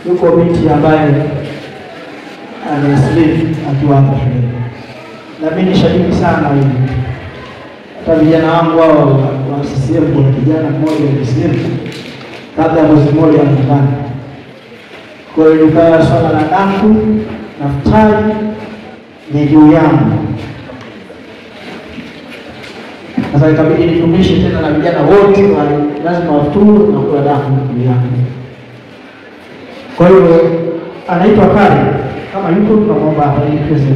yuko binti ambaye anasilimu akiwa hapa shuleni. Na mimi ni shabiki sana hivi. Hata vijana wangu wao wa CCM, kuna kijana mmoja alisilimu kabla ya mwezi mmoja nyumbani. Kwa hiyo nikawa swala la damu na futari ni juu yangu. Sasa ikabidi nitumishe tena na vijana wote lazima wafuturu na kula damu juu yangu. Kwa hiyo anaitwa Kari, kama yuko tunaomba hapa ili tuweze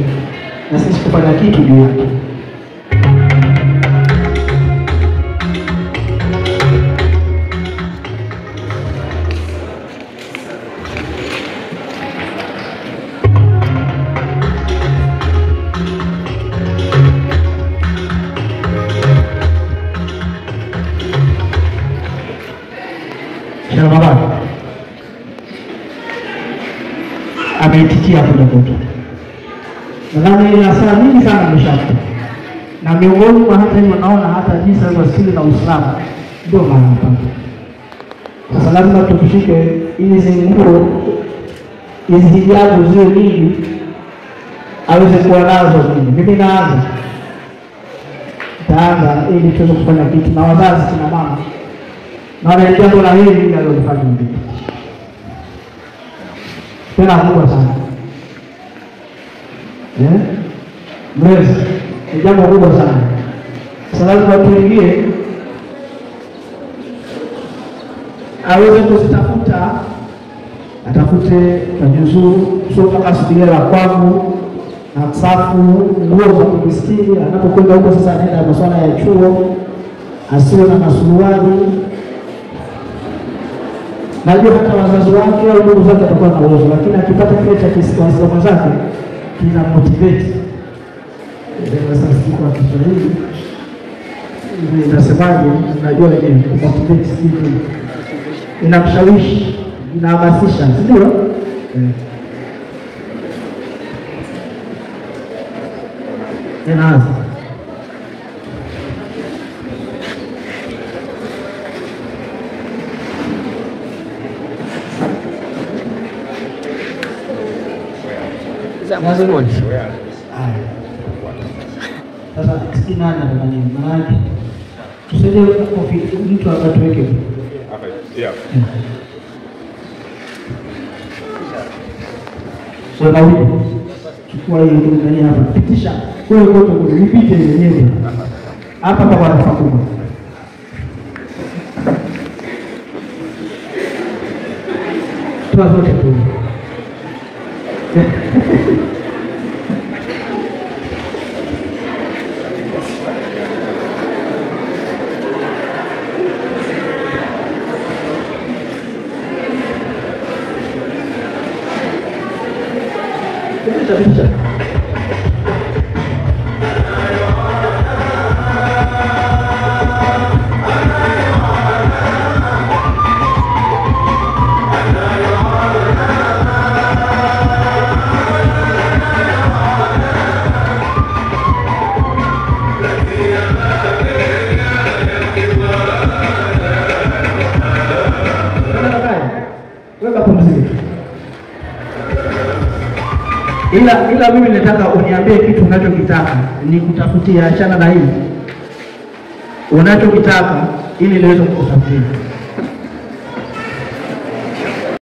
na sisi kufanya kitu juu yake. Baba ameitikia kudogoto. Nadhani ina saa nyingi sana ameshapita. Na miongoni mwa hata hivyo naona hata jinsi alivyosikili na Uislamu ndio maana hapa. Sasa lazima tukushike hizi nguo, hizi hijabu ziwe nyingi aweze kuwa nazo. Mimi naanza ili tuweze kufanya kitu na wazazi kina mama. Na jambo la hili alilofanya mimi. Tena kubwa sana. Mrezi, ni jambo kubwa sana. Sasa lazima tuingie aweze kuzitafuta, atafute majuzuu, sio kama subiria la kwangu na safu, nguo za kujistiri. Anapokwenda huko sasa anaenda masuala ya chuo, asiwe na masuruali. Najua hata wazazi wake au ndugu zake watakuwa na uwezo, lakini akipata kile cha Kiislamu zake kina motivate. Sasa siku kwa Kiswahili hivi nasemaje, najua wenyewe motivate kitu inamshawishi, inahamasisha, ndio inaanza. Mwanzo moja. Sasa sikina na nini maana tusaidie mtu akatuweke hapa. Yeah. So na wewe chukua hiyo ndani hapa. Pitisha. Wewe kote unipite yenyewe. Hapa kwa nafasi kubwa. Toa zote tu. Bisa. Ila mimi nataka uniambie kitu unachokitaka, nikutafutia, achana na hili unachokitaka ili niweze kukutafutia.